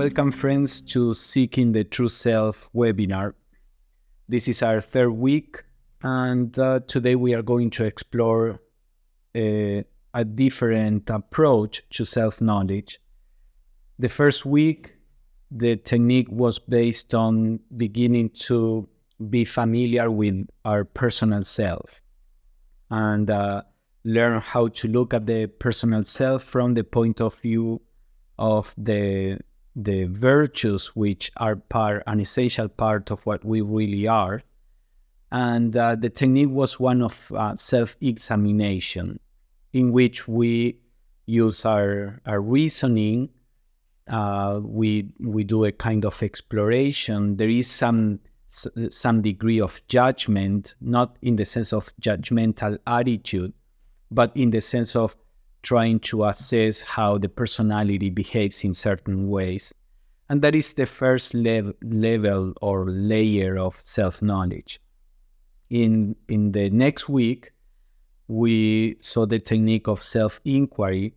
Welcome, friends, to Seeking the True Self webinar. This is our third week, and today we are going to explore a different approach to self-knowledge. The first week, the technique was based on beginning to be familiar with our personal self and learn how to look at the personal self from the point of view of the virtues which are an essential part of what we really are. And the technique was one of self-examination, in which we use our reasoning. We do a kind of exploration. There is some degree of judgment, not in the sense of judgmental attitude, but in the sense of trying to assess how the personality behaves in certain ways. And that is the first level or layer of self-knowledge. In the next week, we saw the technique of self-inquiry,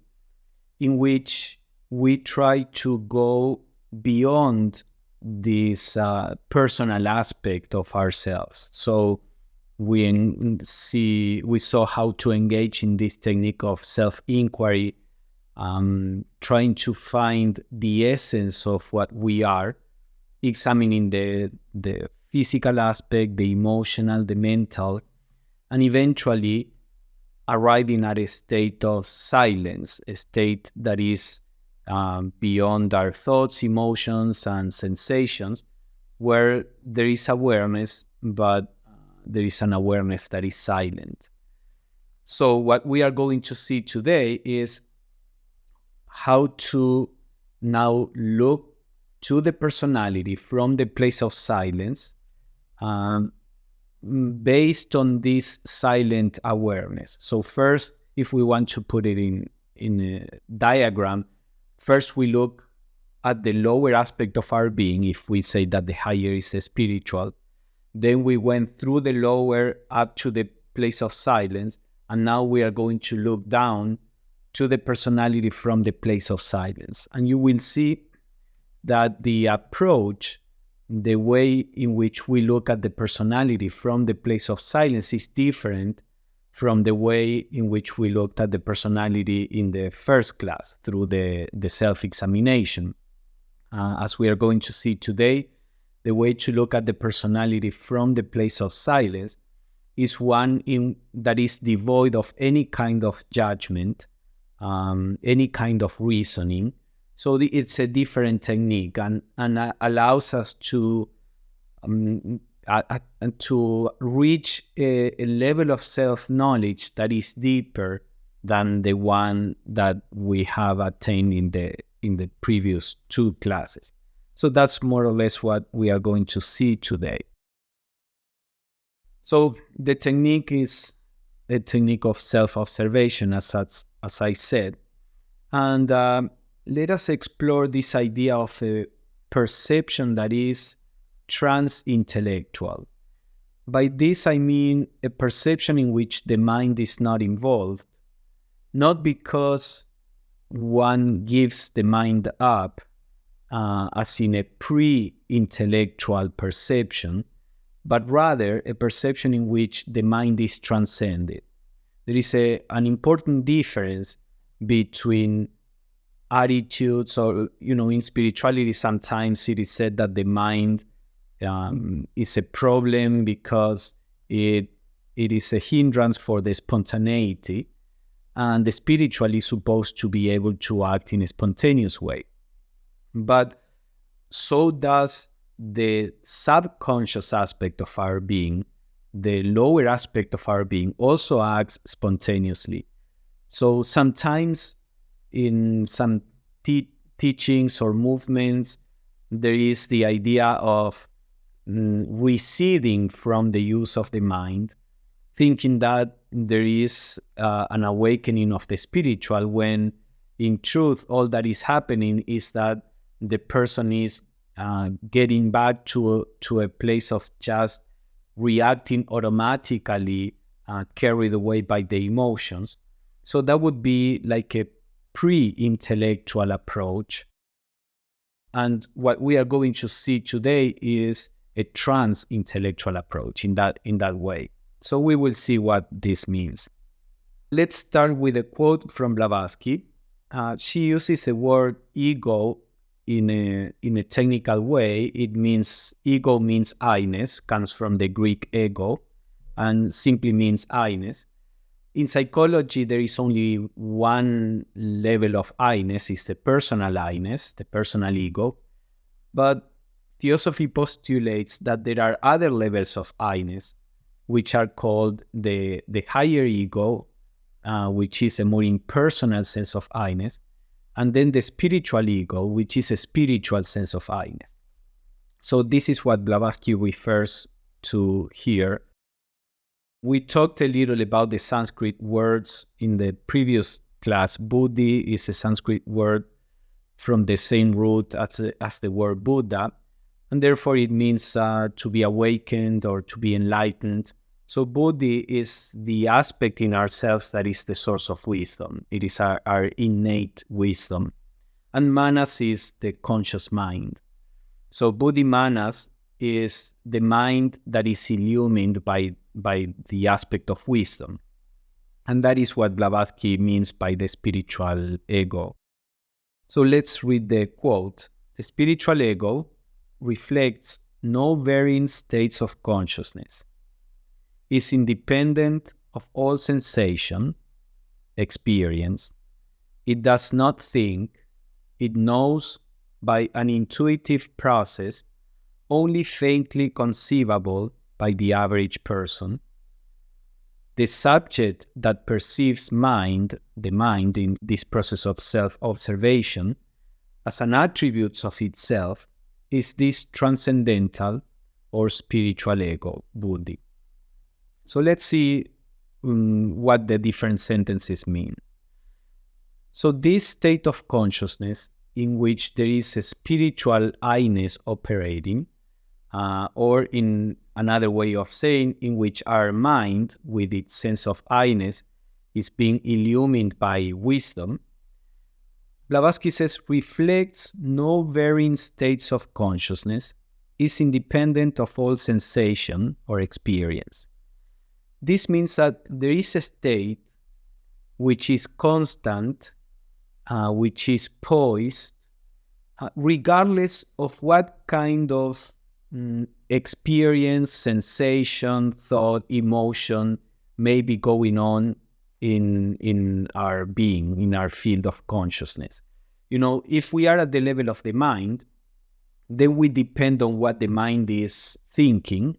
in which we try to go beyond this personal aspect of ourselves. So we saw how to engage in this technique of self-inquiry, trying to find the essence of what we are, examining the physical aspect, the emotional, the mental, and eventually arriving at a state of silence, a state that is beyond our thoughts, emotions, and sensations, where there is awareness, but there is an awareness that is silent. So what we are going to see today is how to now look to the personality from the place of silence, based on this silent awareness. So first, if we want to put it in a diagram, first we look at the lower aspect of our being, if we say that the higher is spiritual. Then we went through the lower up to the place of silence, and now we are going to look down to the personality from the place of silence. And you will see that the approach, the way in which we look at the personality from the place of silence, is different from the way in which we looked at the personality in the first class through the self-examination. As we are going to see today, the way to look at the personality from the place of silence is one that is devoid of any kind of judgment, any kind of reasoning. So it's a different technique and allows us to reach a level of self-knowledge that is deeper than the one that we have attained in the previous two classes. So that's more or less what we are going to see today. So the technique is a technique of self-observation, as I said. And let us explore this idea of a perception that is trans-intellectual. By this I mean a perception in which the mind is not involved, not because one gives the mind up, as in a pre-intellectual perception, but rather a perception in which the mind is transcended. There is an important difference between attitudes, or, in spirituality, sometimes it is said that the mind is a problem because it is a hindrance for the spontaneity, and the spiritual is supposed to be able to act in a spontaneous way. But so does the subconscious aspect of our being. The lower aspect of our being also acts spontaneously. So sometimes in some teachings or movements, there is the idea of receding from the use of the mind, thinking that there is an awakening of the spiritual, when in truth all that is happening is that the person is getting back to a place of just reacting automatically, carried away by the emotions. So that would be like a pre-intellectual approach. And what we are going to see today is a trans-intellectual approach in that way. So we will see what this means. Let's start with a quote from Blavatsky. She uses the word ego in a technical way. It means, ego means I-ness, comes from the Greek ego, and simply means I-ness. In psychology, there is only one level of I-ness, is the personal I-ness, the personal ego. But Theosophy postulates that there are other levels of I-ness, which are called the higher ego, which is a more impersonal sense of I-ness, and then the spiritual ego, which is a spiritual sense of I-ness. So this is what Blavatsky refers to here. We talked a little about the Sanskrit words in the previous class. Buddhi is a Sanskrit word from the same root as the word Buddha, and therefore it means to be awakened or to be enlightened. So Buddhi is the aspect in ourselves that is the source of wisdom. It is our innate wisdom. And Manas is the conscious mind. So Buddhi Manas is the mind that is illumined by the aspect of wisdom. And that is what Blavatsky means by the spiritual ego. So let's read the quote. The spiritual ego reflects no varying states of consciousness, is independent of all sensation, experience. It does not think. It knows by an intuitive process only faintly conceivable by the average person. The subject that perceives the mind in this process of self-observation, as an attribute of itself, is this transcendental or spiritual ego, Buddhi. So let's see what the different sentences mean. So this state of consciousness in which there is a spiritual I-ness operating, or in another way of saying, in which our mind, with its sense of I-ness, is being illumined by wisdom, Blavatsky says, reflects no varying states of consciousness, is independent of all sensation or experience. This means that there is a state which is constant, which is poised, regardless of what kind of experience, sensation, thought, emotion may be going on in our being, in our field of consciousness. If we are at the level of the mind, then we depend on what the mind is thinking.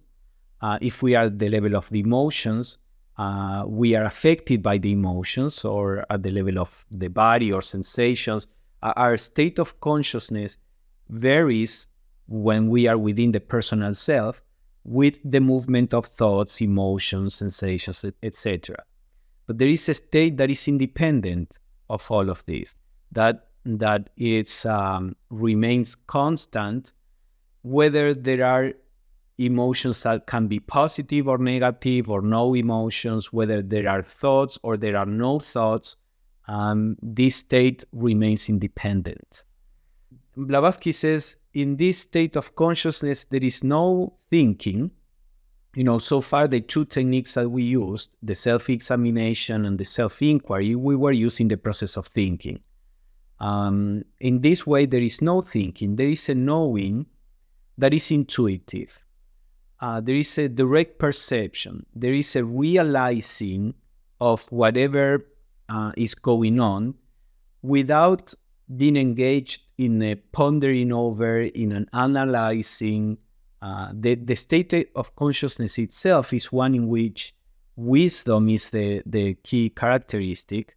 If we are at the level of the emotions, we are affected by the emotions, or at the level of the body or sensations. Our state of consciousness varies when we are within the personal self with the movement of thoughts, emotions, sensations, etc. But there is a state that is independent of all of this, that it remains constant, whether there are emotions that can be positive or negative, or no emotions, whether there are thoughts or there are no thoughts. This state remains independent. Blavatsky says, in this state of consciousness, there is no thinking. So far, the two techniques that we used, the self-examination and the self-inquiry, we were using the process of thinking. In this way, there is no thinking. There is a knowing that is intuitive. There is a direct perception. There is a realizing of whatever is going on without being engaged in a pondering over, in an analyzing. The state of consciousness itself is one in which wisdom is the key characteristic.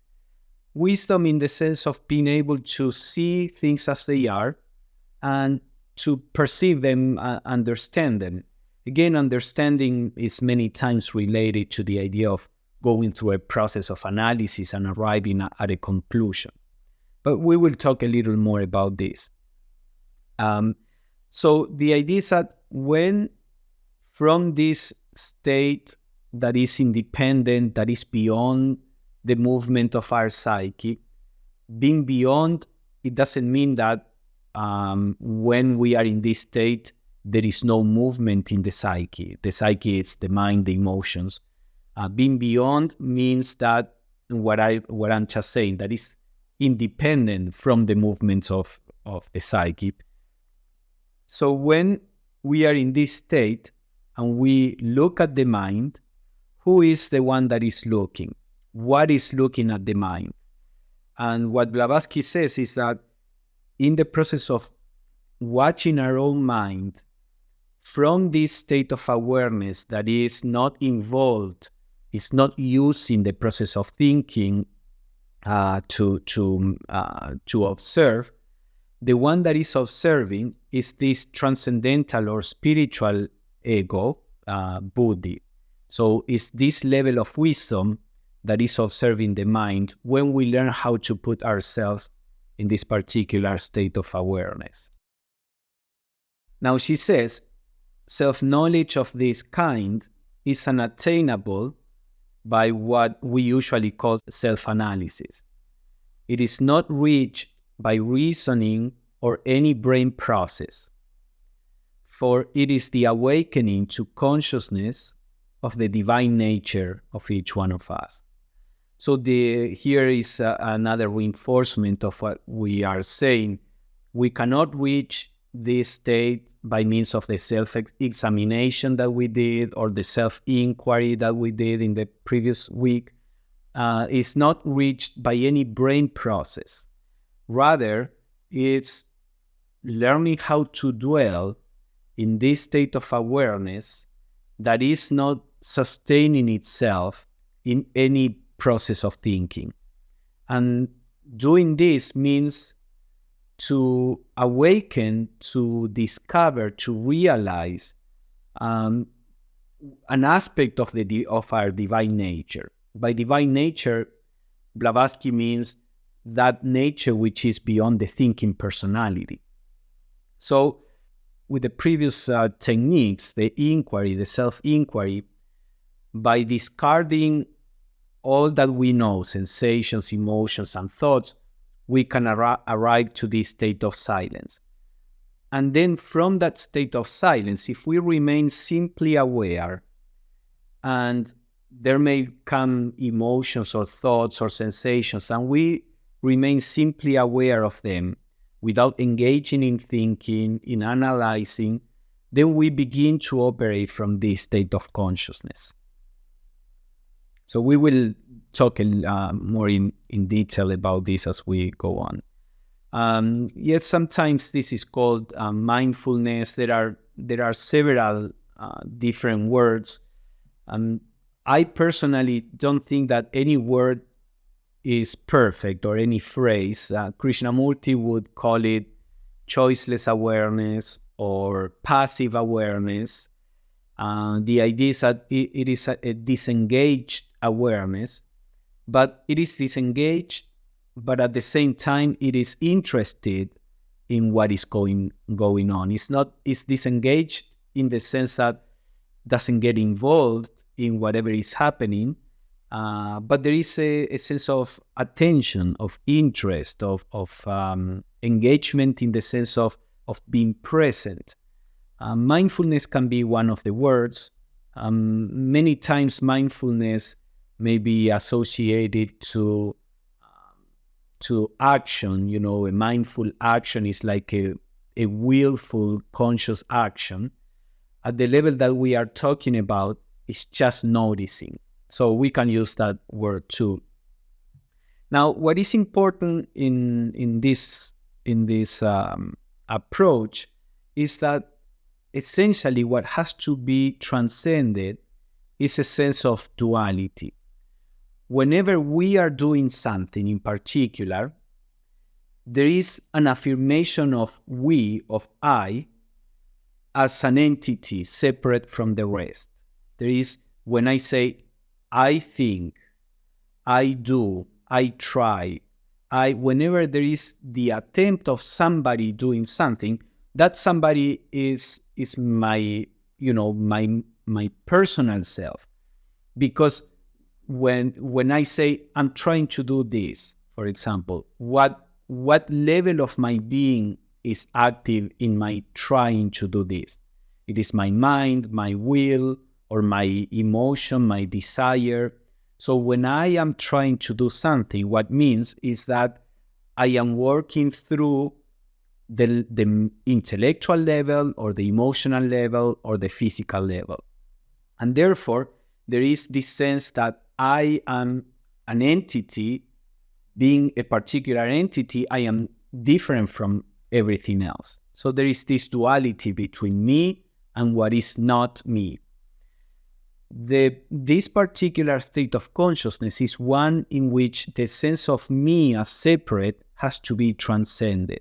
Wisdom in the sense of being able to see things as they are and to perceive them, understand them. Again, understanding is many times related to the idea of going through a process of analysis and arriving at a conclusion. But we will talk a little more about this. So the idea is that when from this state that is independent, that is beyond the movement of our psyche, being beyond, it doesn't mean that when we are in this state, there is no movement in the psyche. The psyche is the mind, the emotions. Being beyond means that what I'm just saying, that is independent from the movements of the psyche. So when we are in this state and we look at the mind, who is the one that is looking? What is looking at the mind? And what Blavatsky says is that in the process of watching our own mind from this state of awareness that is not involved, is not using the process of thinking to observe, the one that is observing is this transcendental or spiritual ego, buddhi. So it's this level of wisdom that is observing the mind when we learn how to put ourselves in this particular state of awareness. Now she says, self-knowledge of this kind is unattainable by what we usually call self-analysis. It is not reached by reasoning or any brain process, for it is the awakening to consciousness of the divine nature of each one of us. So here is another reinforcement of what we are saying. We cannot reach this state by means of the self-examination that we did or the self-inquiry that we did in the previous week. It's not reached by any brain process. Rather, it's learning how to dwell in this state of awareness that is not sustaining itself in any process of thinking. And doing this means to awaken, to discover, to realize an aspect of our divine nature. By divine nature, Blavatsky means that nature which is beyond the thinking personality. So with the previous techniques, the inquiry, the self-inquiry, by discarding all that we know, sensations, emotions, and thoughts, we can arrive to this state of silence. And then from that state of silence, if we remain simply aware, and there may come emotions or thoughts or sensations, and we remain simply aware of them without engaging in thinking, in analyzing, then we begin to operate from this state of consciousness. So we will talk more in detail about this as we go on. Yet sometimes this is called mindfulness. There are several different words. I personally don't think that any word is perfect or any phrase. Krishnamurti would call it choiceless awareness or passive awareness. The idea is that it is a disengaged awareness, but it is disengaged, but at the same time it is interested in what is going on. It's disengaged in the sense that doesn't get involved in whatever is happening, but there is a sense of attention, of interest, of engagement in the sense of being present. Mindfulness can be one of the words. Many times mindfulness may be associated to action. You know, a mindful action is like a willful, conscious action. At the level that we are talking about, it's just noticing. So we can use that word too. Now, what is important in this approach is that essentially what has to be transcended is a sense of duality. Whenever we are doing something in particular, there is an affirmation of we, of I, as an entity separate from the rest. There is, when I say, I think, I do, I try, whenever there is the attempt of somebody doing something, that somebody is my, my personal self. Because when I say I'm trying to do this, for example, what level of my being is active in my trying to do this. It is my mind, my will, or my emotion, my desire. So when I am trying to do something, what means is that I am working through the intellectual level or the emotional level or the physical level. And therefore, there is this sense that I am an entity. Being a particular entity, I am different from everything else. So there is this duality between me and what is not me. This particular state of consciousness is one in which the sense of me as separate has to be transcended.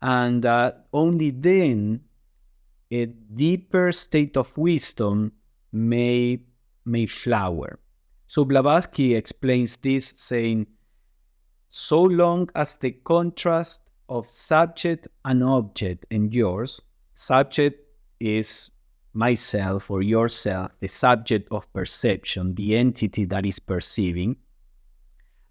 And only then a deeper state of wisdom may flower. So Blavatsky explains this saying, so long as the contrast of subject and object endures, subject is myself or yourself, the subject of perception, the entity that is perceiving,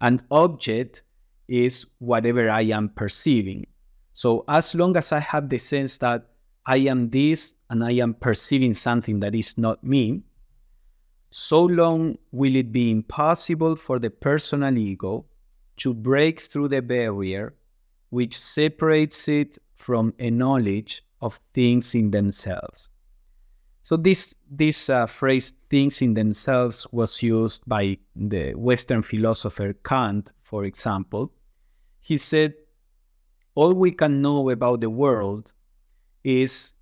and object is whatever I am perceiving. So as long as I have the sense that I am this and I am perceiving something that is not me, so long will it be impossible for the personal ego to break through the barrier which separates it from a knowledge of things in themselves. So this phrase, things in themselves, was used by the Western philosopher Kant, for example. He said, all we can know about the world is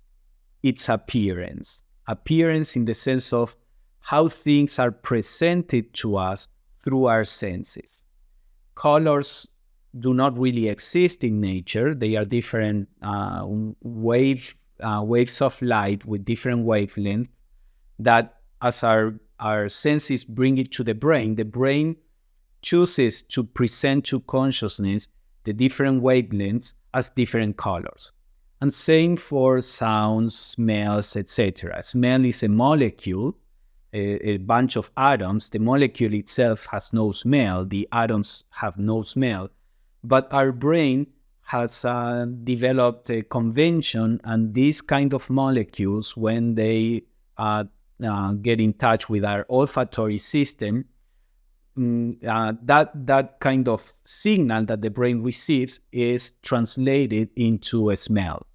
its appearance. Appearance in the sense of how things are presented to us through our senses. Colors do not really exist in nature. They are different waves of light with different wavelengths that as our senses bring it to the brain chooses to present to consciousness the different wavelengths as different colors. And same for sounds, smells, etc. Smell is a molecule, a bunch of atoms. The molecule itself has no smell. The atoms have no smell. But our brain has developed a convention, and these kind of molecules, when they get in touch with our olfactory system, that kind of signal that the brain receives is translated into a smell,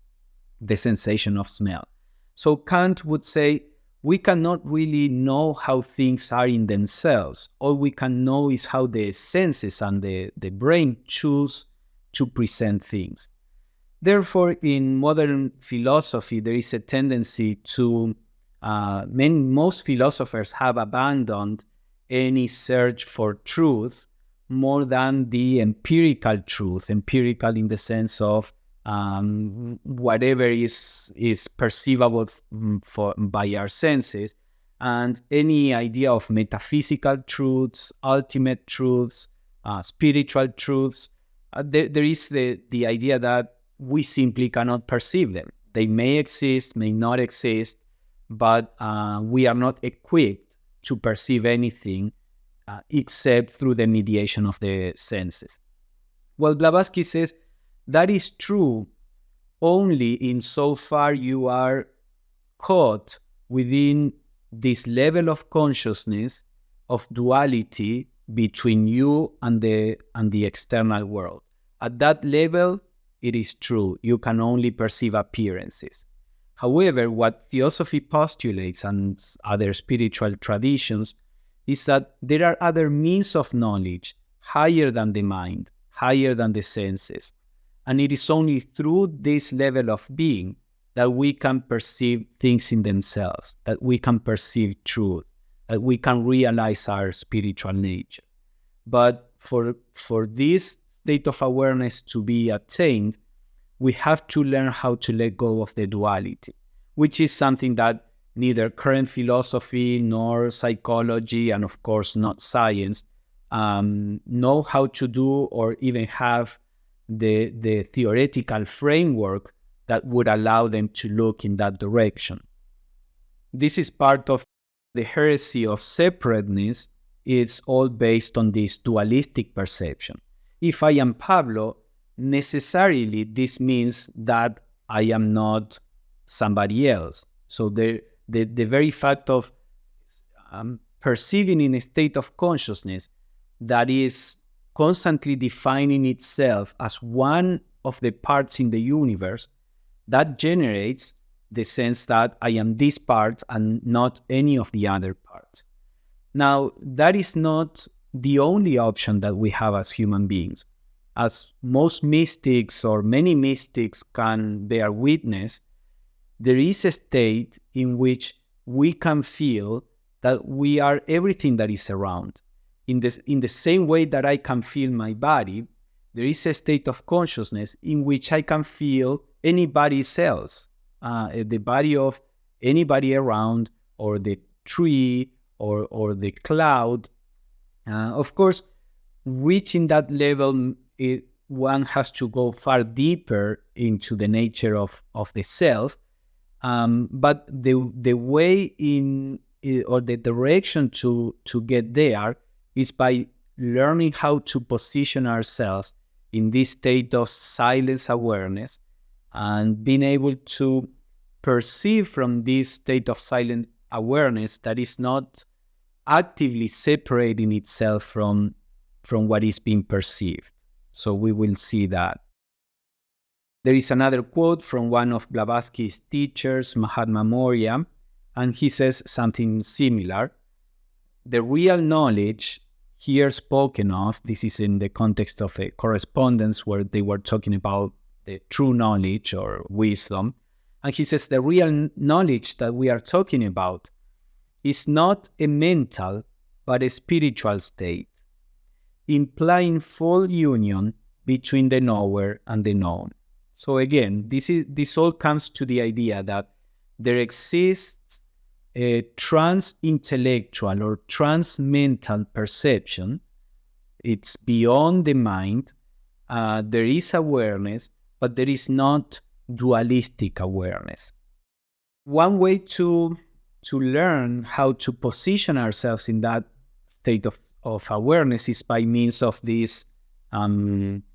the sensation of smell. So Kant would say, we cannot really know how things are in themselves. All we can know is how the senses and the brain choose to present things. Therefore, in modern philosophy, there is a tendency to, most philosophers have abandoned any search for truth more than the empirical truth, empirical in the sense of whatever is perceivable by our senses, and any idea of metaphysical truths, ultimate truths, spiritual truths. There is the idea that we simply cannot perceive them. They may exist, may not exist, but we are not equipped to perceive anything except through the mediation of the senses. Well, Blavatsky says that is true only insofar you are caught within this level of consciousness of duality between you and the external world. At that level, it is true. You can only perceive appearances. However, what Theosophy postulates and other spiritual traditions is that there are other means of knowledge higher than the mind, higher than the senses. And it is only through this level of being that we can perceive things in themselves, that we can perceive truth, that we can realize our spiritual nature. But for this state of awareness to be attained, we have to learn how to let go of the duality, which is something that neither current philosophy nor psychology, and of course not science, know how to do or even have the theoretical framework that would allow them to look in that direction. This is part of the heresy of separateness. It's all based on this dualistic perception. If I am Pablo, necessarily this means that I am not somebody else. So the very fact of perceiving in a state of consciousness that is constantly defining itself as one of the parts in the universe, that generates the sense that I am this part and not any of the other parts. Now, that is not the only option that we have as human beings. As most mystics or many mystics can bear witness, there is a state in which we can feel that we are everything that is around. In the same way that I can feel my body, there is a state of consciousness in which I can feel anybody else, the body of anybody around, or the tree, or the cloud. Of course, reaching that level, one has to go far deeper into the nature of the self. But the way in, or the direction to get there is by learning how to position ourselves in this state of silence awareness, and being able to perceive from this state of silent awareness that is not actively separating itself from what is being perceived. So we will see that. There is another quote from one of Blavatsky's teachers, Mahatma Maurya, and he says something similar. The real knowledge here spoken of, this is in the context of a correspondence where they were talking about the true knowledge or wisdom. And he says the real knowledge that we are talking about is not a mental but a spiritual state, implying full union between the knower and the known. So again, this all comes to the idea that there exists a trans-intellectual or trans-mental perception. It's beyond the mind. There is awareness, but there is not dualistic awareness. One way to learn how to position ourselves in that state of awareness is by means of this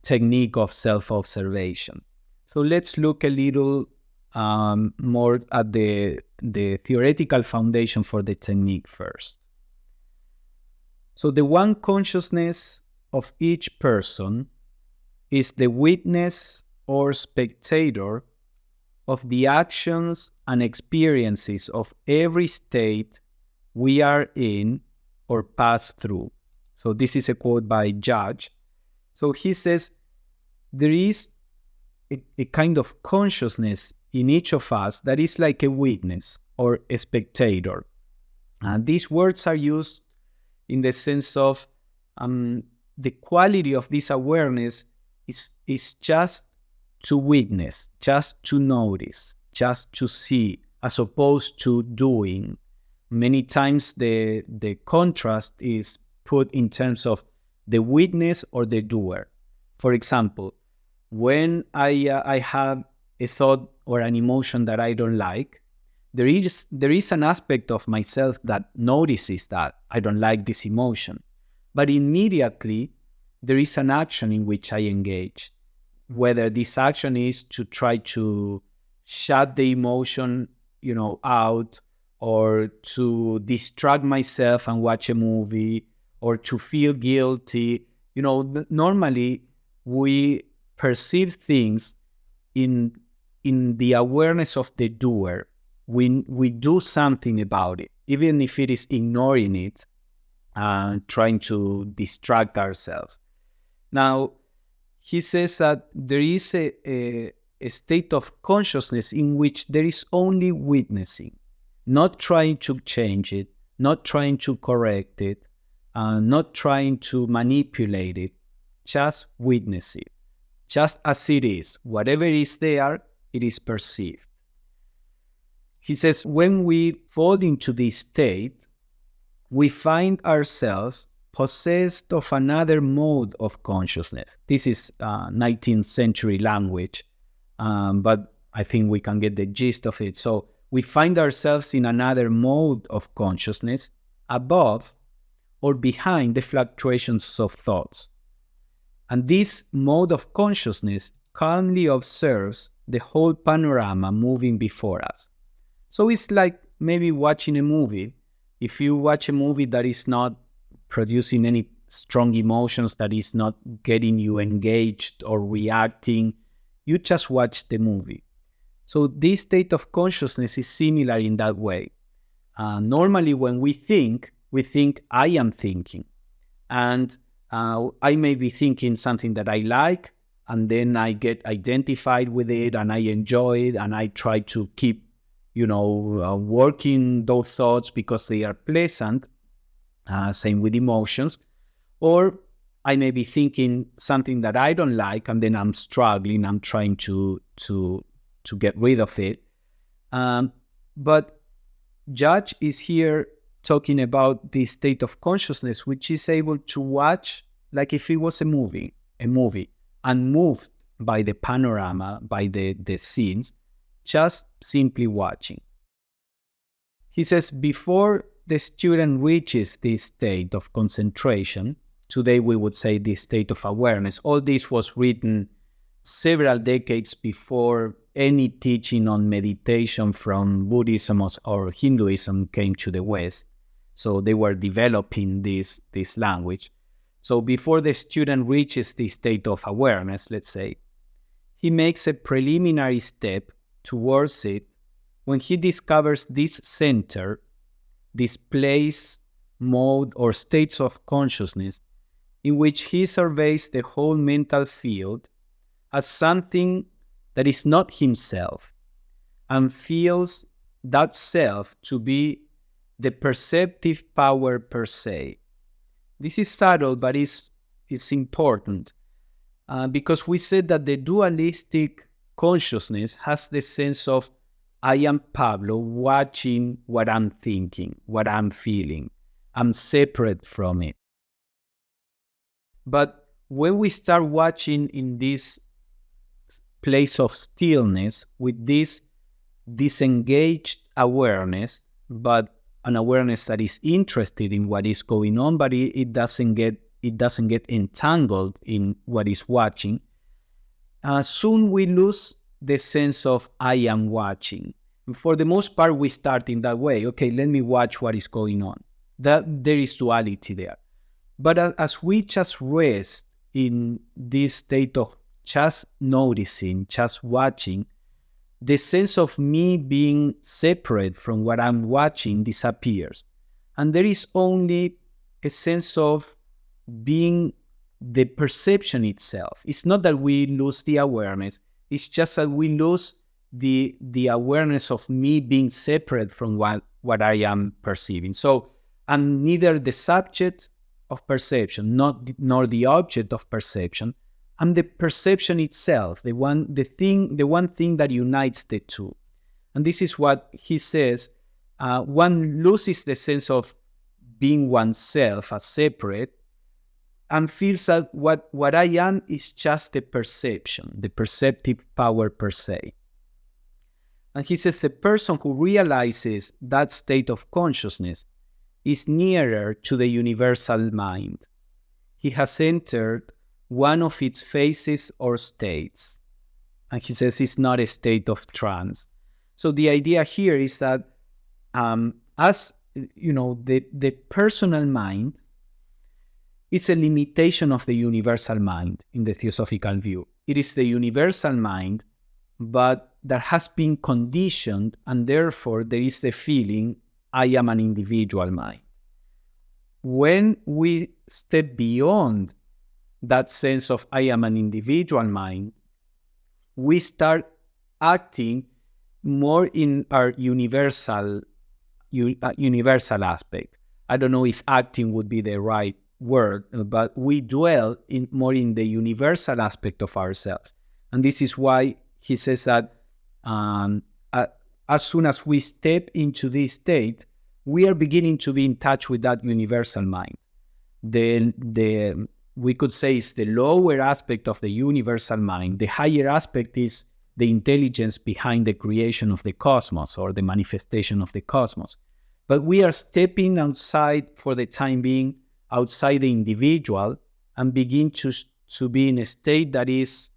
technique of self-observation. So let's look a little more at the theoretical foundation for the technique first. So the one consciousness of each person is the witness or spectator of the actions and experiences of every state we are in or pass through. So this is a quote by Judge. So he says, there is a kind of consciousness in each of us that is like a witness or a spectator. And these words are used in the sense of the quality of this awareness is just to witness, just to notice, just to see, as opposed to doing. Many times the contrast is put in terms of the witness or the doer. For example, when I have a thought or an emotion that I don't like, there is an aspect of myself that notices that I don't like this emotion. But immediately, there is an action in which I engage. Whether this action is to try to shut the emotion, out, or to distract myself and watch a movie, or to feel guilty. Normally we perceive things in the awareness of the doer. We do something about it, even if it is ignoring it and trying to distract ourselves. Now, he says that there is a state of consciousness in which there is only witnessing, not trying to change it, not trying to correct it, not trying to manipulate it, just witness it. Just as it is, whatever is there, it is perceived. He says, when we fall into this state, we find ourselves possessed of another mode of consciousness. This is 19th century language, but I think we can get the gist of it. So we find ourselves in another mode of consciousness above or behind the fluctuations of thoughts. And this mode of consciousness calmly observes the whole panorama moving before us. So it's like maybe watching a movie. If you watch a movie that is not producing any strong emotions, that is not getting you engaged or reacting, you just watch the movie. So this state of consciousness is similar in that way. Normally when we think, I am thinking. And I may be thinking something that I like, and then I get identified with it and I enjoy it, and I try to keep, working those thoughts because they are pleasant. Same with emotions. Or I may be thinking something that I don't like, and then I'm struggling, I'm trying to get rid of it. But Judge is here talking about this state of consciousness, which is able to watch like if it was a movie, unmoved by the panorama, by the scenes, just simply watching. He says, before the student reaches this state of concentration, today we would say this state of awareness. All this was written several decades before any teaching on meditation from Buddhism or Hinduism came to the West. So they were developing this language. So before the student reaches this state of awareness, let's say, he makes a preliminary step towards it when he discovers this center, this place, mode, or states of consciousness in which he surveys the whole mental field as something that is not himself, and feels that self to be the perceptive power per se. This is subtle, but it's important because we said that the dualistic consciousness has the sense of I am Pablo watching what I'm thinking, what I'm feeling. I'm separate from it. But when we start watching in this place of stillness with this disengaged awareness, but an awareness that is interested in what is going on, but it doesn't get entangled in what is watching, soon we lose the sense of I am watching. And for the most part, we start in that way. Okay, let me watch what is going on. That there is duality there. But as we just rest in this state of just noticing, just watching, the sense of me being separate from what I'm watching disappears. And there is only a sense of being the perception itself. It's not that we lose the awareness. It's just that we lose the awareness of me being separate from what I am perceiving. So I'm neither the subject of perception, nor the object of perception. I'm the perception itself, the one thing that unites the two. And this is what he says. One loses the sense of being oneself as separate, and feels that what I am is just the perception, the perceptive power per se. And he says the person who realizes that state of consciousness is nearer to the universal mind. He has entered one of its phases or states. And he says it's not a state of trance. So the idea here is that as you know, the personal mind is a limitation of the universal mind in the Theosophical view. It is the universal mind, but that has been conditioned, and therefore there is the feeling, I am an individual mind. When we step beyond that sense of I am an individual mind, we start acting more in our universal aspect. I don't know if acting would be the right word, but we dwell more in the universal aspect of ourselves. And this is why he says that as soon as we step into this state, we are beginning to be in touch with that universal mind. We could say it's the lower aspect of the universal mind. The higher aspect is the intelligence behind the creation of the cosmos or the manifestation of the cosmos. But we are stepping outside, for the time being, outside the individual, and begin to be in a state that is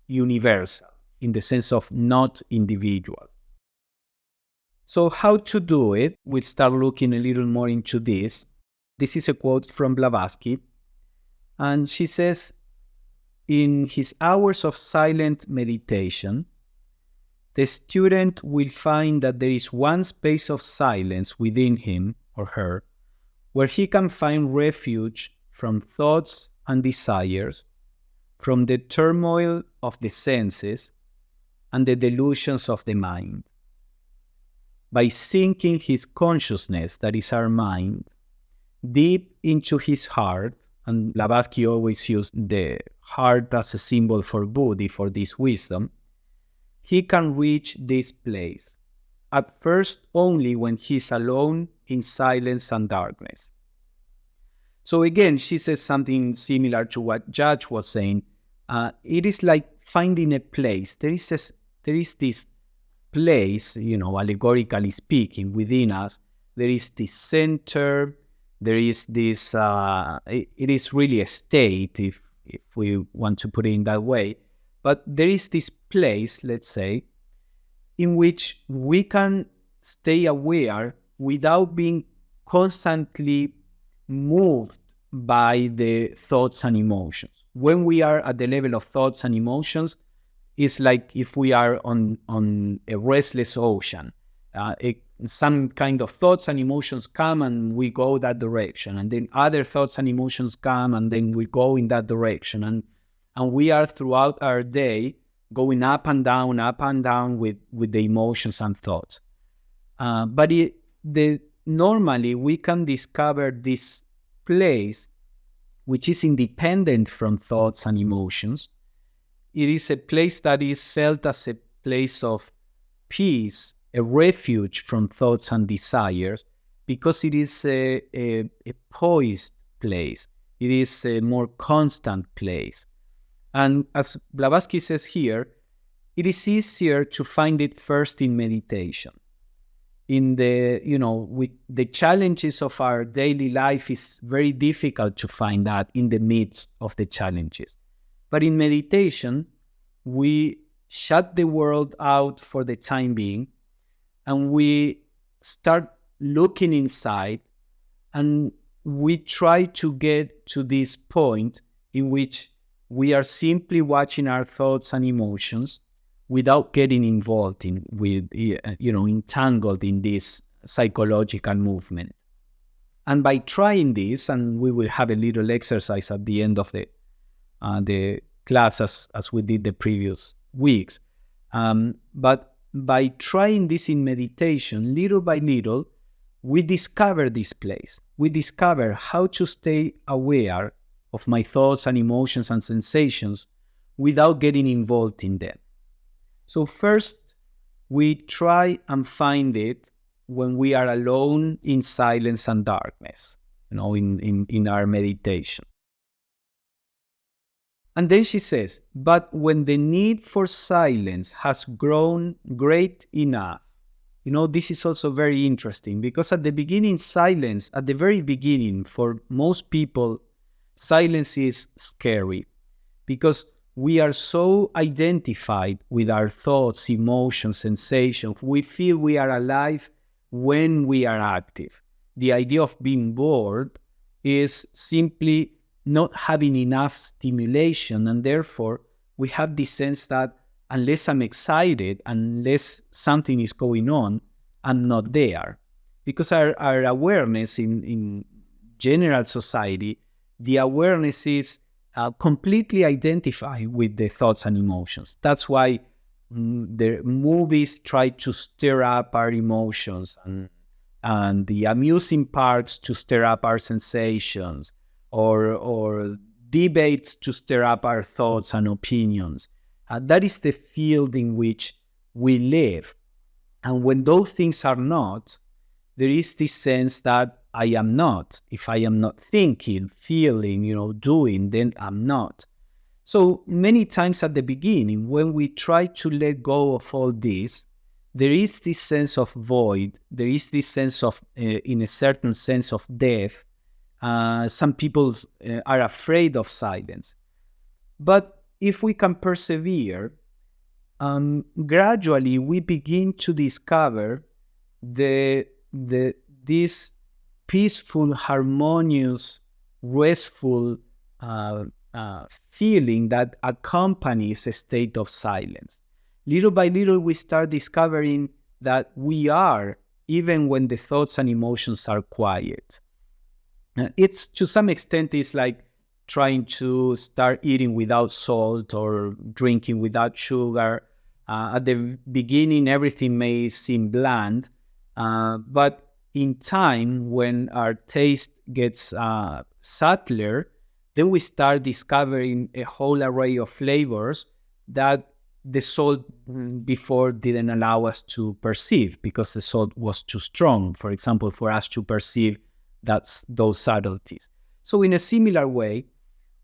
universal, in the sense of not individual. So how to do it? We'll start looking a little more into this. This is a quote from Blavatsky, and she says, in his hours of silent meditation, the student will find that there is one space of silence within him or her where he can find refuge from thoughts and desires, from the turmoil of the senses and the delusions of the mind. By sinking his consciousness, that is our mind, deep into his heart, and Blavatsky always used the heart as a symbol for Buddhi, for this wisdom, he can reach this place, at first only when he is alone in silence and darkness. So again, she says something similar to what Judge was saying. It is like finding a place. There is this place, allegorically speaking, within us. There is this center. There is this, it is really a state, if we want to put it in that way. But there is this place, let's say, in which we can stay aware without being constantly moved by the thoughts and emotions. When we are at the level of thoughts and emotions, it's like if we are on a restless ocean. Some kind of thoughts and emotions come and we go that direction, and then other thoughts and emotions come and then we go in that direction, and we are throughout our day going up and down with the emotions and thoughts. But normally we can discover this place which is independent from thoughts and emotions. It is a place that is felt as a place of peace, a refuge from thoughts and desires, because it is a poised place. It is a more constant place. And as Blavatsky says here, it is easier to find it first in meditation. In with the challenges of our daily life, it's very difficult to find that in the midst of the challenges. But in meditation, we shut the world out for the time being, and we start looking inside, and we try to get to this point in which we are simply watching our thoughts and emotions without getting involved entangled in this psychological movement. And by trying this, and we will have a little exercise at the end of the class as we did the previous weeks. But by trying this in meditation, little by little, we discover this place. We discover how to stay aware of my thoughts and emotions and sensations without getting involved in them. So first, we try and find it when we are alone in silence and darkness, in our meditation. And then she says, but when the need for silence has grown great enough, this is also very interesting, because at the very beginning, for most people, silence is scary, because we are so identified with our thoughts, emotions, sensations. We feel we are alive when we are active. The idea of being bored is simply not having enough stimulation, and therefore we have the sense that unless I'm excited, unless something is going on, I'm not there. Because our awareness in general society, the awareness is completely identified with the thoughts and emotions. That's why the movies try to stir up our emotions, and the amusing parks to stir up our sensations, or debates to stir up our thoughts and opinions. That is the field in which we live. And when those things are not, there is this sense that I am not. If I am not thinking, feeling, doing, then I'm not. So many times at the beginning, when we try to let go of all this, there is this sense of void. There is this sense of, in a certain sense, of death. Some people are afraid of silence. But if we can persevere, gradually we begin to discover this peaceful, harmonious, restful feeling that accompanies a state of silence. Little by little, we start discovering that we are, even when the thoughts and emotions are quiet. It's, to some extent, it's like trying to start eating without salt or drinking without sugar. At the beginning, everything may seem bland, but in time, when our taste gets subtler, then we start discovering a whole array of flavors that the salt before didn't allow us to perceive because the salt was too strong, for example, for us to perceive those subtleties. So in a similar way,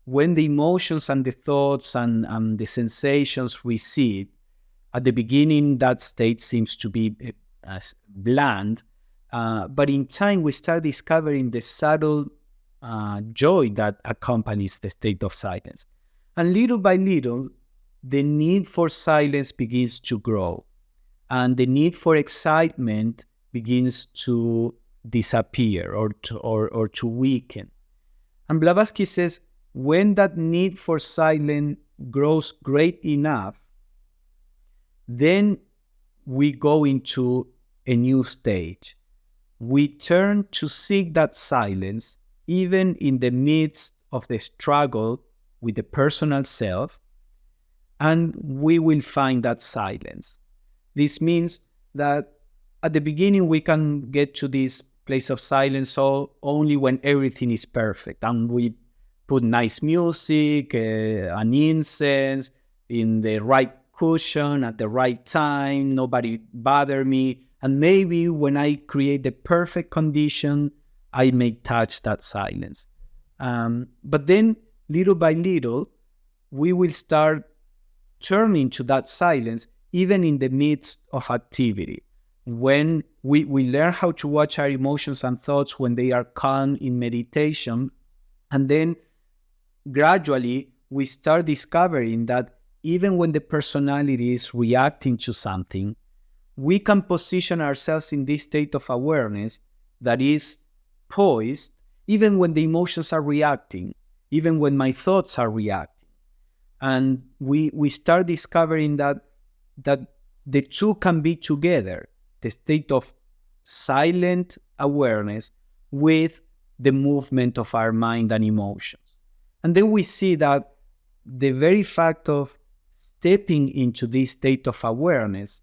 when the emotions and the thoughts and the sensations recede, at the beginning, that state seems to be bland, but in time, we start discovering the subtle joy that accompanies the state of silence. And little by little, the need for silence begins to grow, and the need for excitement begins to disappear or to weaken. And Blavatsky says, when that need for silence grows great enough, then we go into a new stage. We turn to seek that silence even in the midst of the struggle with the personal self, and we will find that silence. This means that at the beginning we can get to this place of silence only when everything is perfect, and we put nice music, an incense, in the right cushion at the right time, nobody bother me, and maybe when I create the perfect condition, I may touch that silence. But then, little by little, we will start turning to that silence even in the midst of activity. When we learn how to watch our emotions and thoughts when they are calm in meditation, and then gradually we start discovering that even when the personality is reacting to something, we can position ourselves in this state of awareness that is poised even when the emotions are reacting, even when my thoughts are reacting. And we start discovering that the two can be together, the state of silent awareness with the movement of our mind and emotions. And then we see that the very fact of stepping into this state of awareness,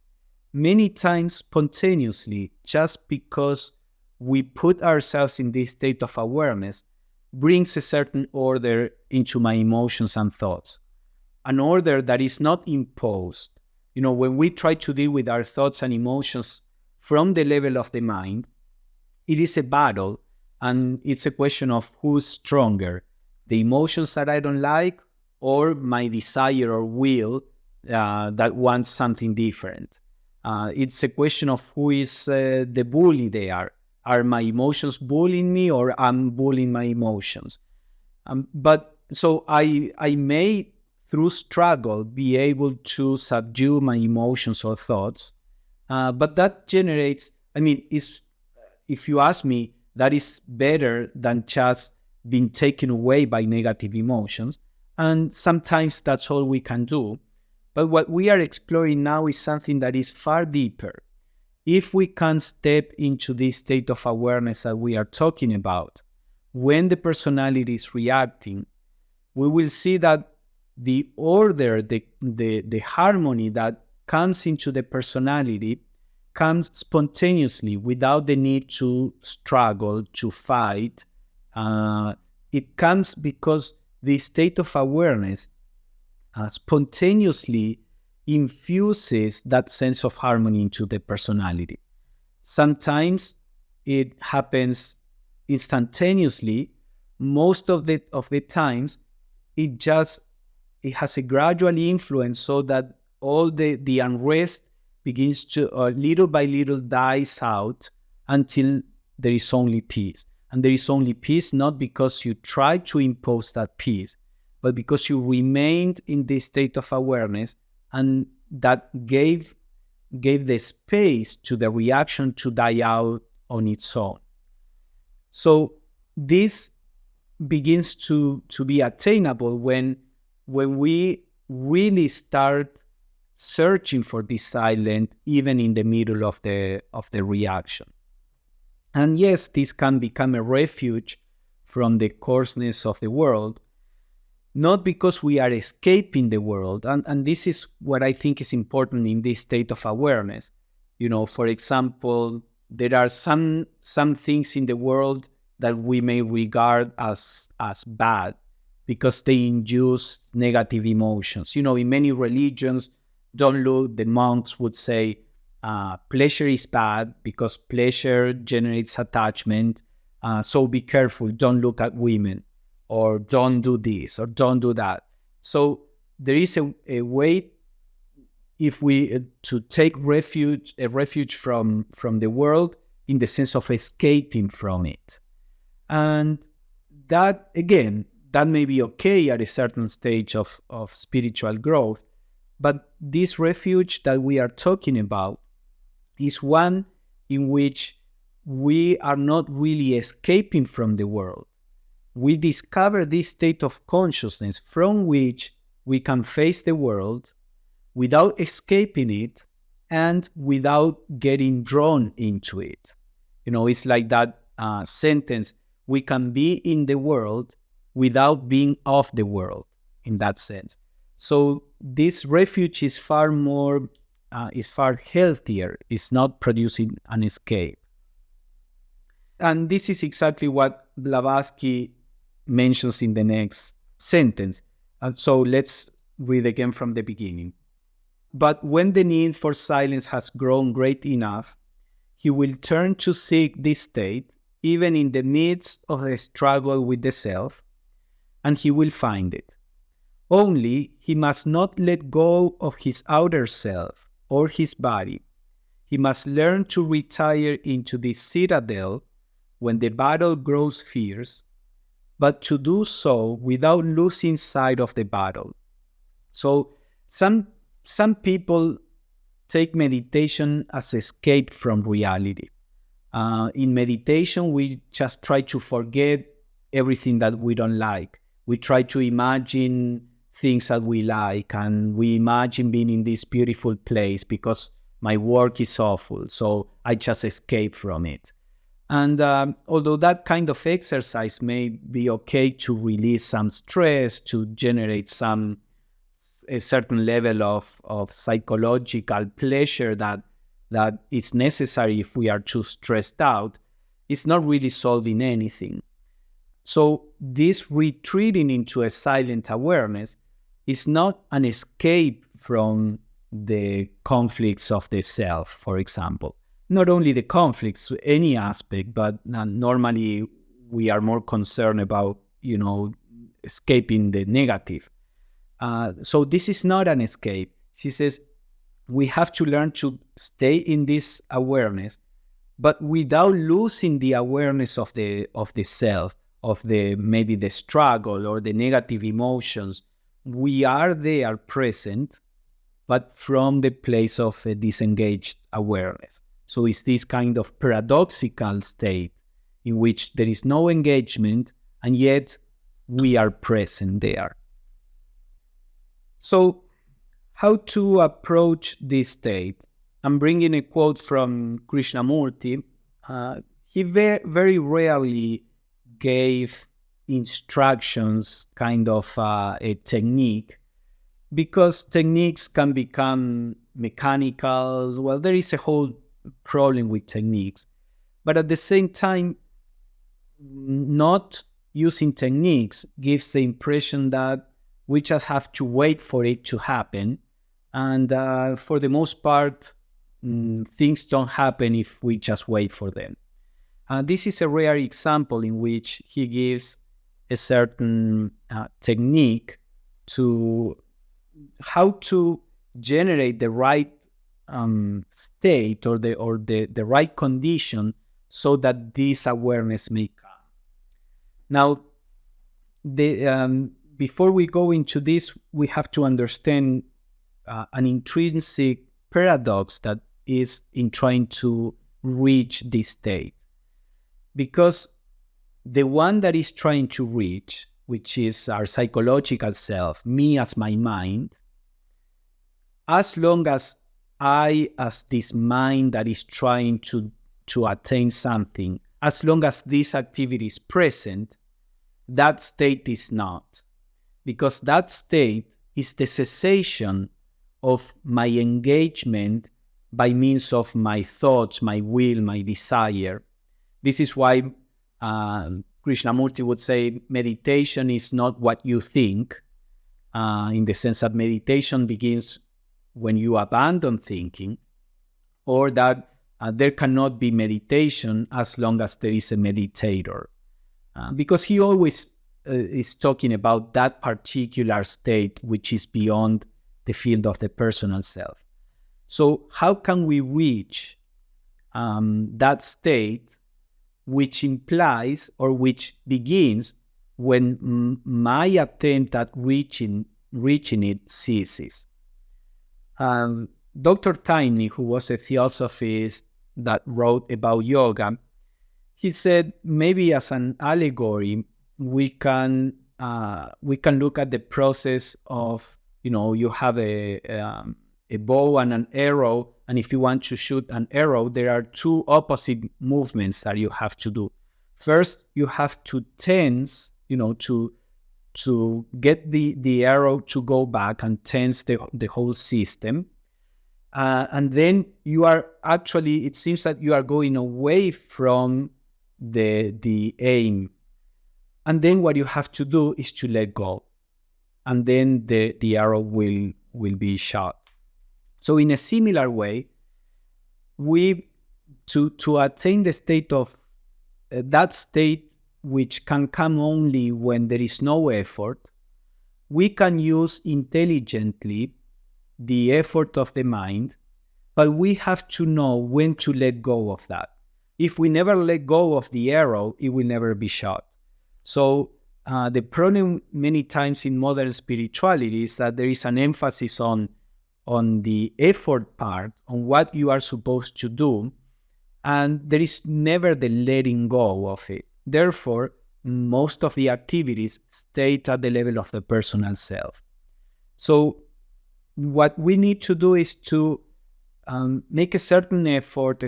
many times spontaneously, just because we put ourselves in this state of awareness, brings a certain order into my emotions and thoughts. An order that is not imposed. You know, when we try to deal with our thoughts and emotions from the level of the mind, it is a battle, and it's a question of who's stronger, the emotions that I don't like or my desire or will that wants something different. It's a question of who is the bully there. Are my emotions bullying me, or I'm bullying my emotions? But so I may, through struggle, be able to subdue my emotions or thoughts. But that generates, if you ask me, that is better than just being taken away by negative emotions. And sometimes that's all we can do. But what we are exploring now is something that is far deeper. If we can step into this state of awareness that we are talking about, when the personality is reacting, we will see that the order, the harmony that comes into the personality comes spontaneously without the need to struggle, to fight. It comes because the state of awareness spontaneously infuses that sense of harmony into the personality. Sometimes it happens instantaneously. Most of the times, it has a gradual influence, so that all the unrest begins to little by little dies out until there is only peace. And there is only peace not because you try to impose that peace, but because you remained in this state of awareness, and that gave the space to the reaction to die out on its own. So this begins to be attainable when we really start searching for this silent, even in the middle of the reaction. And yes, this can become a refuge from the coarseness of the world, not because we are escaping the world. And this is what I think is important in this state of awareness. For example, there are some things in the world that we may regard as bad because they induce negative emotions. In many religions, the monks would say, pleasure is bad because pleasure generates attachment. So be careful, don't look at women, or don't do this, or don't do that. So there is a way, if we to take refuge from the world in the sense of escaping from it. And that, again, that may be okay at a certain stage of spiritual growth. But this refuge that we are talking about is one in which we are not really escaping from the world. We discover this state of consciousness from which we can face the world without escaping it and without getting drawn into it. It's like that sentence, we can be in the world without being of the world, in that sense. So this refuge is far healthier. It's not producing an escape. And this is exactly what Blavatsky mentions in the next sentence. So let's read again from the beginning. But when the need for silence has grown great enough, he will turn to seek this state, even in the midst of the struggle with the self, and he will find it. Only he must not let go of his outer self or his body. He must learn to retire into this citadel when the battle grows fierce, but to do so without losing sight of the battle. So some people take meditation as escape from reality. In meditation, we just try to forget everything that we don't like. We try to imagine things that we like, and we imagine being in this beautiful place because my work is awful, so I just escape from it. And although that kind of exercise may be okay to release some stress, to generate a certain level of psychological pleasure that is necessary if we are too stressed out, it's not really solving anything. So this retreating into a silent awareness is not an escape from the conflicts of the self, for example. Not only the conflicts, any aspect, but normally we are more concerned about, escaping the negative. So this is not an escape. She says we have to learn to stay in this awareness, but without losing the awareness of the self, of maybe the struggle or the negative emotions. We are there present, but from the place of a disengaged awareness. So it's this kind of paradoxical state in which there is no engagement, and yet we are present there. So how to approach this state? I'm bringing a quote from Krishnamurti. He very rarely gave instructions, kind of a technique, because techniques can become mechanical. Well, there is a whole problem with techniques. But at the same time, not using techniques gives the impression that we just have to wait for it to happen. And for the most part, things don't happen if we just wait for them. This is a rare example in which he gives a certain technique to how to generate the right state or the right condition so that this awareness may come. Now, before we go into this, we have to understand an intrinsic paradox that is in trying to reach this state. Because the one that is trying to reach, which is our psychological self, me as my mind, as long as I, as this mind that is trying to attain something, as long as this activity is present, that state is not. Because that state is the cessation of my engagement by means of my thoughts, my will, my desire. This is why Krishnamurti would say meditation is not what you think, in the sense that meditation begins when you abandon thinking, or that there cannot be meditation as long as there is a meditator. Because he always is talking about that particular state which is beyond the field of the personal self. So how can we reach that state which implies or which begins when my attempt at reaching it ceases? Dr. Taimni, who was a theosophist that wrote about yoga, he said maybe as an allegory we can look at the process of, you have a bow and an arrow, and if you want to shoot an arrow, there are two opposite movements that you have to do. First, you have to tense, to get the arrow to go back and tense the whole system. And then you are actually, it seems that you are going away from the aim. And then what you have to do is to let go. And then the arrow will be shot. So in a similar way, to attain the state of that state which can come only when there is no effort, we can use intelligently the effort of the mind, but we have to know when to let go of that. If we never let go of the arrow, it will never be shot. So the problem many times in modern spirituality is that there is an emphasis on the effort part, on what you are supposed to do, and there is never the letting go of it. Therefore, most of the activities stay at the level of the personal self. So what we need to do is to make a certain effort, there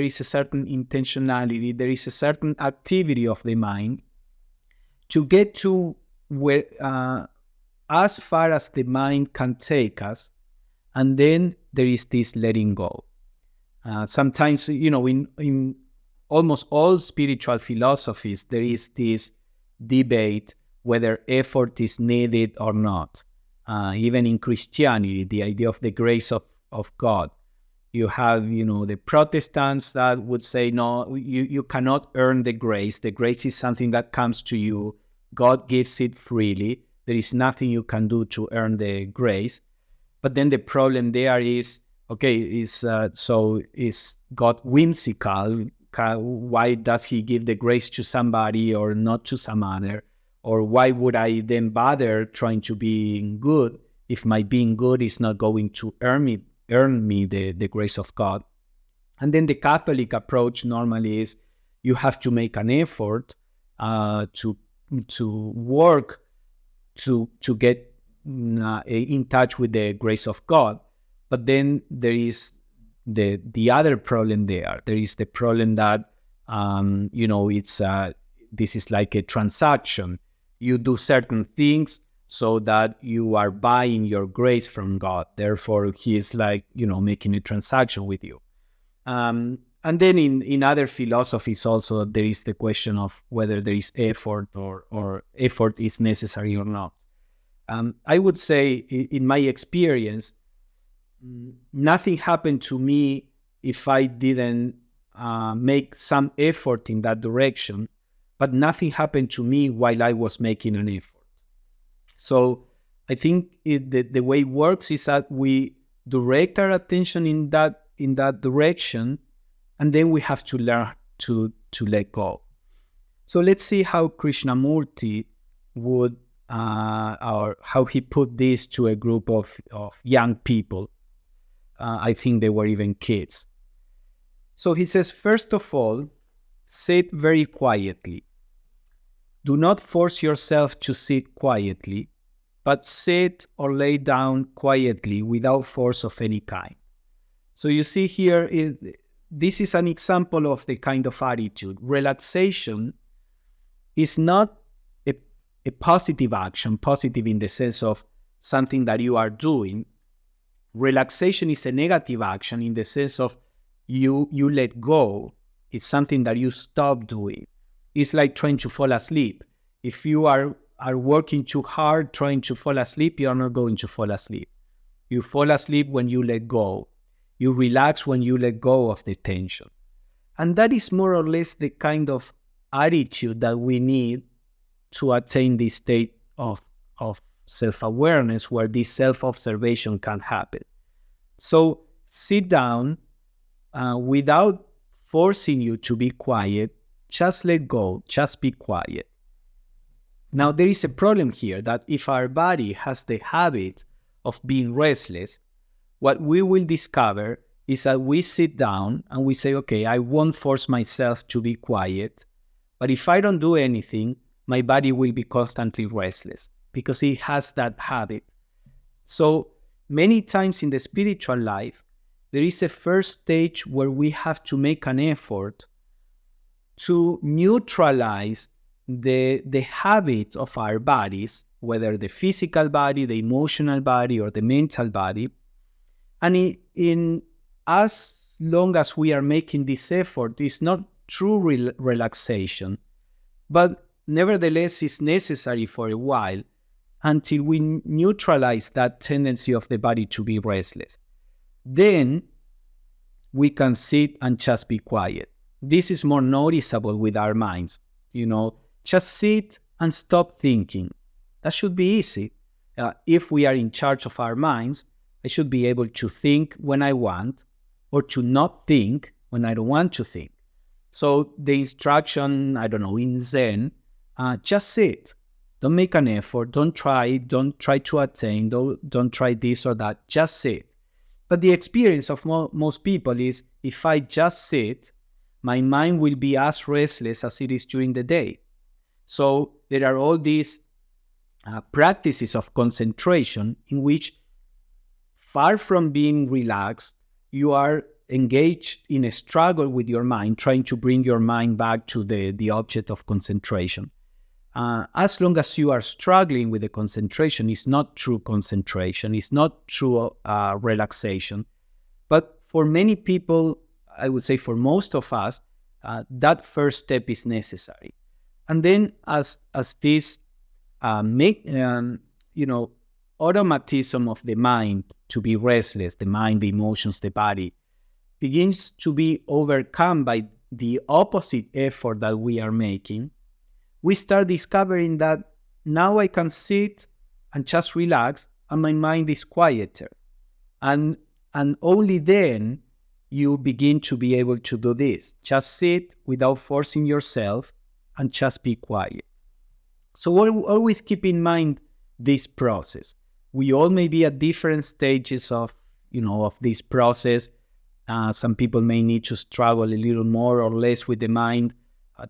is a certain intentionality, there is a certain activity of the mind to get to where, as far as the mind can take us, and then there is this letting go. Sometimes, in almost all spiritual philosophies, there is this debate whether effort is needed or not. Even in Christianity, the idea of the grace of God. You have, the Protestants that would say, no, you cannot earn the grace. The grace is something that comes to you. God gives it freely. There is nothing you can do to earn the grace. But then the problem there is, so is God whimsical? Why does he give the grace to somebody or not to some other? Or why would I then bother trying to be good if my being good is not going to earn me the grace of God? And then the Catholic approach normally is you have to make an effort to work to get in touch with the grace of God. But then there is the other problem there. There is the problem that this is like a transaction. You do certain things so that you are buying your grace from God. Therefore, he is like, making a transaction with you. And then in other philosophies also, there is the question of whether there is effort or effort is necessary or not. I would say, in my experience, nothing happened to me if I didn't make some effort in that direction, but nothing happened to me while I was making an effort. So I think the way it works is that we direct our attention in that direction, and then we have to learn to let go. So let's see how Krishnamurti would or how he put this to a group of young people. I think they were even kids. So he says, first of all, sit very quietly. Do not force yourself to sit quietly, but sit or lay down quietly without force of any kind. So you see here, this is an example of the kind of attitude. Relaxation is not a positive action, positive in the sense of something that you are doing. Relaxation is a negative action in the sense of you let go. It's something that you stop doing. It's like trying to fall asleep. If you are working too hard trying to fall asleep, you are not going to fall asleep. You fall asleep when you let go. You relax when you let go of the tension. And that is more or less the kind of attitude that we need to attain this state of self-awareness where this self-observation can happen. So sit down without forcing you to be quiet. Just let go, just be quiet. Now there is a problem here that if our body has the habit of being restless, what we will discover is that we sit down and we say, okay, I won't force myself to be quiet, but if I don't do anything, my body will be constantly restless because it has that habit. So many times in the spiritual life, there is a first stage where we have to make an effort to neutralize the habit of our bodies, whether the physical body, the emotional body, or the mental body. And in as long as we are making this effort, it's not true relaxation, but nevertheless is necessary for a while until we neutralize that tendency of the body to be restless. Then we can sit and just be quiet. This is more noticeable with our minds. Just sit and stop thinking. That should be easy. If we are in charge of our minds, I should be able to think when I want or to not think when I don't want to think. So the instruction, in Zen, just sit. Don't make an effort. Don't try to attain. Don't try this or that. Just sit. But the experience of most people is if I just sit, my mind will be as restless as it is during the day. So there are all these practices of concentration in which, far from being relaxed, you are engaged in a struggle with your mind, trying to bring your mind back to the object of concentration. As long as you are struggling with the concentration, it's not true concentration, it's not true relaxation. But for many people, I would say for most of us, that first step is necessary. And then as this automatism of the mind to be restless, the mind, the emotions, the body, begins to be overcome by the opposite effort that we are making, we start discovering that now I can sit and just relax and my mind is quieter. And only then you begin to be able to do this. Just sit without forcing yourself and just be quiet. So always keep in mind this process. We all may be at different stages of this process. Some people may need to struggle a little more or less with the mind.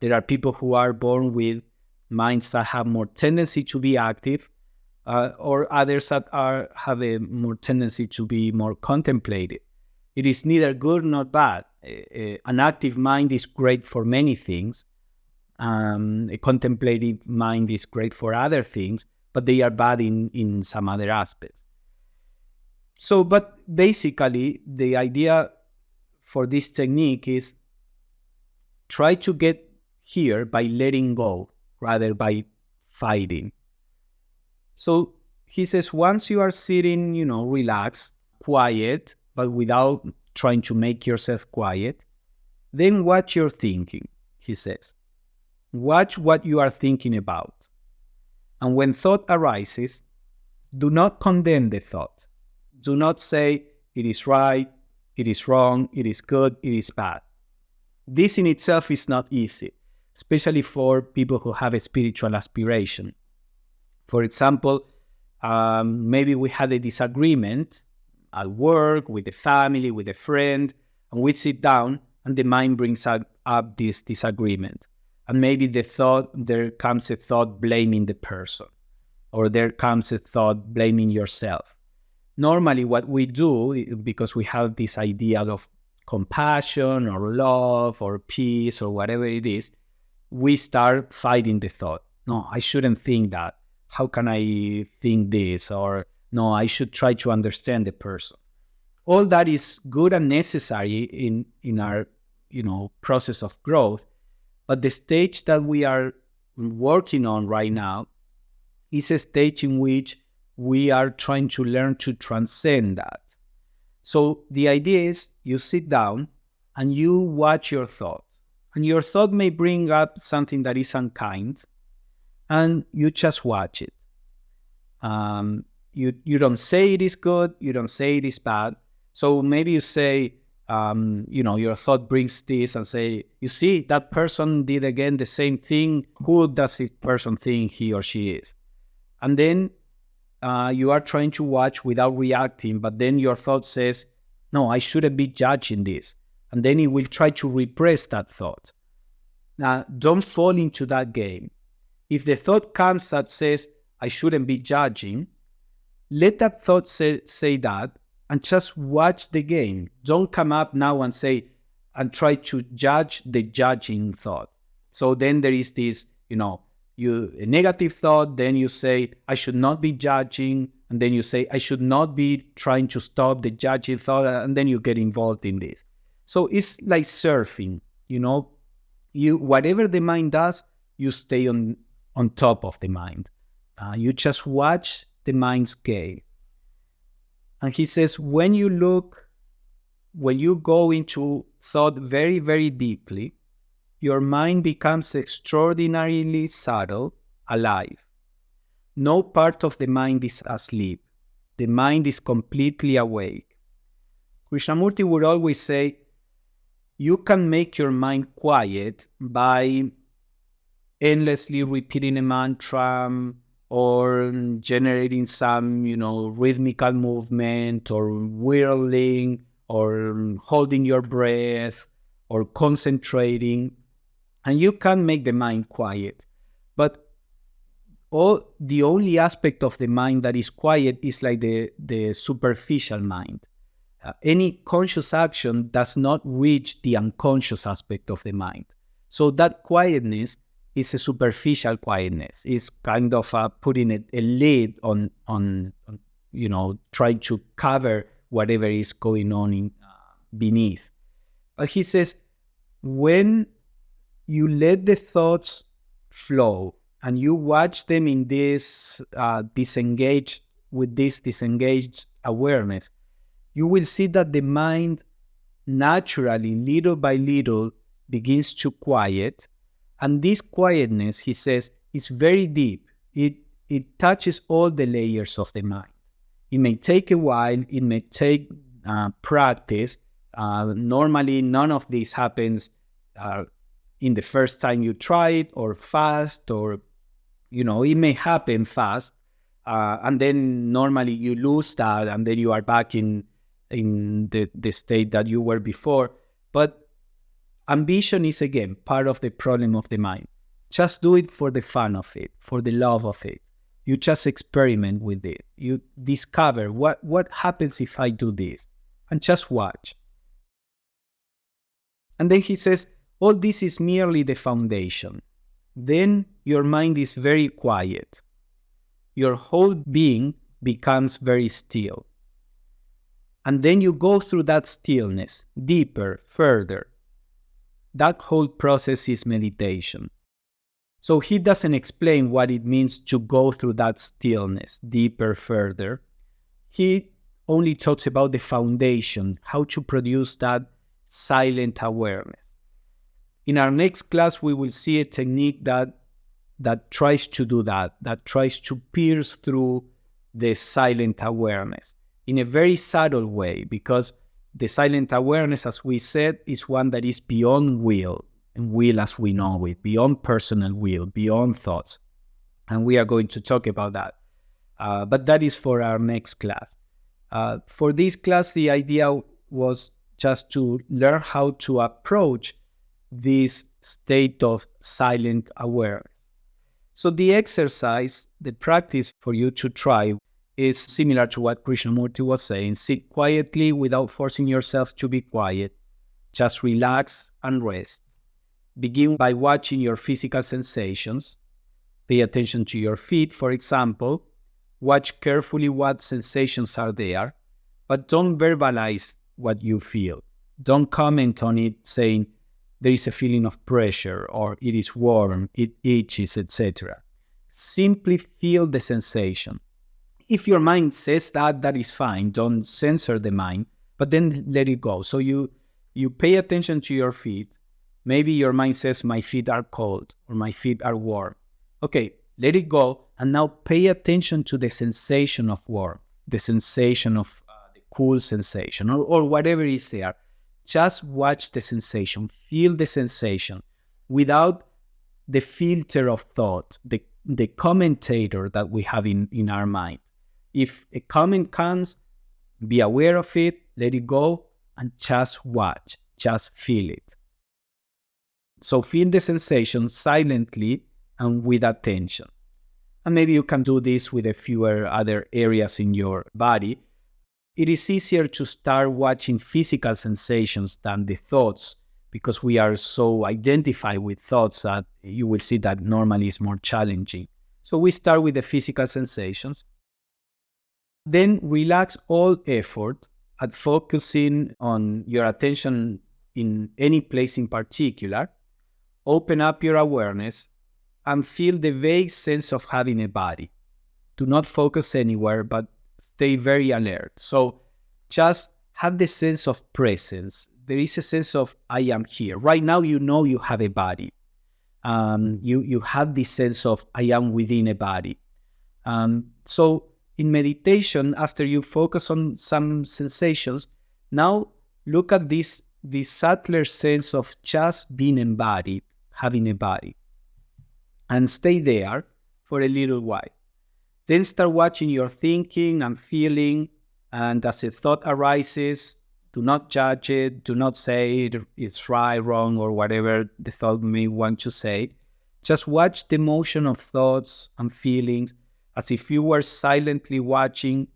There are people who are born with minds that have more tendency to be active, or others that have a more tendency to be more contemplative. It is neither good nor bad. An active mind is great for many things. A contemplative mind is great for other things, but they are bad in some other aspects. So, but basically, the idea for this technique is try to get here by letting go rather by fighting. So he says, once you are sitting, relaxed, quiet, but without trying to make yourself quiet, then watch your thinking, he says. Watch what you are thinking about. And when thought arises, do not condemn the thought. Do not say it is right, it is wrong, it is good, it is bad. This in itself is not easy, especially for people who have a spiritual aspiration. For example, maybe we had a disagreement at work, with the family, with a friend, and we sit down and the mind brings up this disagreement. And maybe there comes a thought blaming the person, or there comes a thought blaming yourself. Normally what we do, because we have this idea of compassion or love or peace or whatever it is, we start fighting the thought. No, I shouldn't think that. How can I think this? Or no, I should try to understand the person. All that is good and necessary in our process of growth. But the stage that we are working on right now is a stage in which we are trying to learn to transcend that. So the idea is you sit down and you watch your thought. And your thought may bring up something that is unkind, and you just watch it. You don't say it is good, you don't say it is bad. So maybe you say, your thought brings this and say, you see, that person did again the same thing. Who does this person think he or she is? And then you are trying to watch without reacting, but then your thought says, no, I shouldn't be judging this. And then it will try to repress that thought. Now, don't fall into that game. If the thought comes that says, I shouldn't be judging, let that thought say that, and just watch the game. Don't come up now and say, and try to judge the judging thought. So then there is this, a negative thought, then you say, I should not be judging, and then you say, I should not be trying to stop the judging thought, and then you get involved in this. So it's like surfing, whatever the mind does, you stay on top of the mind. You just watch the mind's game. And he says, when you go into thought very, very deeply, your mind becomes extraordinarily subtle, alive. No part of the mind is asleep. The mind is completely awake. Krishnamurti would always say, you can make your mind quiet by endlessly repeating a mantra or generating some, rhythmical movement or whirling or holding your breath or concentrating. And you can make the mind quiet. But the only aspect of the mind that is quiet is like the superficial mind. Any conscious action does not reach the unconscious aspect of the mind. So that quietness is a superficial quietness. It's kind of putting a lid on trying to cover whatever is going on beneath. But he says, when you let the thoughts flow and you watch them in this disengaged awareness, you will see that the mind naturally, little by little, begins to quiet. And this quietness, he says, is very deep. It touches all the layers of the mind. It may take a while. It may take practice. Normally, none of this happens in the first time you try it, or fast, or, it may happen fast. And then normally you lose that, and then you are back in the state that you were before. But ambition is, again, part of the problem of the mind. Just do it for the fun of it, for the love of it. You just experiment with it. You discover what happens if I do this, and just watch. And then he says, all this is merely the foundation. Then your mind is very quiet. Your whole being becomes very still. And then you go through that stillness, deeper, further. That whole process is meditation. So he doesn't explain what it means to go through that stillness, deeper, further. He only talks about the foundation, how to produce that silent awareness. In our next class, we will see a technique that tries to do that tries to pierce through the silent awareness in a very subtle way, because the silent awareness, as we said, is one that is beyond will, and will as we know it, beyond personal will, beyond thoughts. And we are going to talk about that. But that is for our next class. For this class, the idea was just to learn how to approach this state of silent awareness. So the exercise, the practice for you to try is similar to what Krishnamurti was saying. Sit quietly without forcing yourself to be quiet. Just relax and rest. Begin by watching your physical sensations. Pay attention to your feet, for example. Watch carefully what sensations are there, but don't verbalize what you feel. Don't comment on it saying there is a feeling of pressure or it is warm, it itches, etc. Simply feel the sensation. If your mind says that, that is fine. Don't censor the mind, but then let it go. So you pay attention to your feet. Maybe your mind says, my feet are cold or my feet are warm. Okay, let it go. And now pay attention to the sensation of warmth, the sensation of the cool sensation or whatever is there. Just watch the sensation, feel the sensation without the filter of thought, the commentator that we have in our mind. If a comment comes, be aware of it, let it go, and just watch, just feel it. So feel the sensation silently and with attention. And maybe you can do this with a fewer other areas in your body. It is easier to start watching physical sensations than the thoughts because we are so identified with thoughts that you will see that normally is more challenging. So we start with the physical sensations. Then relax all effort at focusing on your attention in any place in particular. Open up your awareness and feel the vague sense of having a body. Do not focus anywhere, but stay very alert. So just have the sense of presence. There is a sense of I am here. Right now, you know you have a body. You have this sense of I am within a body. So in meditation, after you focus on some sensations, now look at this subtler sense of just being embodied, having a body. And stay there for a little while. Then start watching your thinking and feeling, and as a thought arises, do not judge it, do not say it's right, wrong, or whatever the thought may want to say. Just watch the motion of thoughts and feelings as if you were silently watching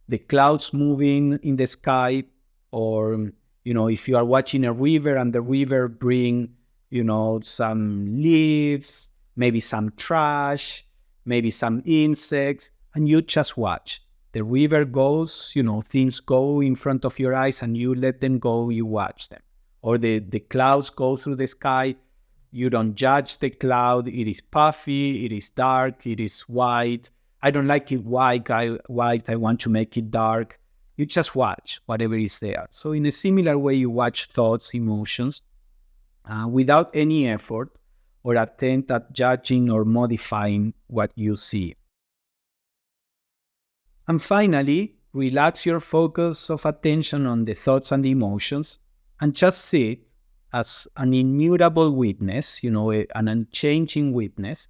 the clouds moving in the sky, or, if you are watching a river and the river bring, some leaves, maybe some trash, maybe some insects, and you just watch. The river goes, things go in front of your eyes and you let them go, you watch them. Or the clouds go through the sky, you don't judge the cloud, it is puffy, it is dark, it is white. I don't like it white, I want to make it dark. You just watch whatever is there. So in a similar way, you watch thoughts, emotions, without any effort or attempt at judging or modifying what you see. And finally, relax your focus of attention on the thoughts and the emotions and just sit as an immutable witness, an unchanging witness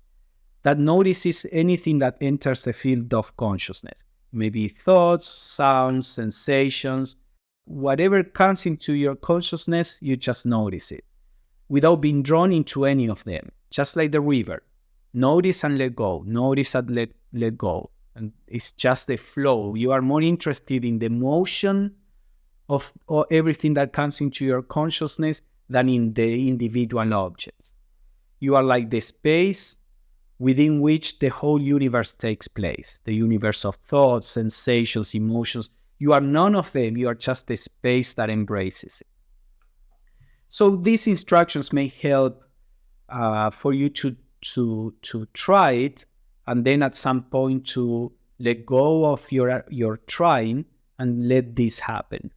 that notices anything that enters the field of consciousness. Maybe thoughts, sounds, sensations, whatever comes into your consciousness, you just notice it without being drawn into any of them, just like the river. Notice and let go, notice and let go. And it's just a flow. You are more interested in the motion of everything that comes into your consciousness than in the individual objects. You are like the space within which the whole universe takes place, the universe of thoughts, sensations, emotions. You are none of them. You are just the space that embraces it. So these instructions may help for you to try it, and then at some point to let go of your trying and let this happen.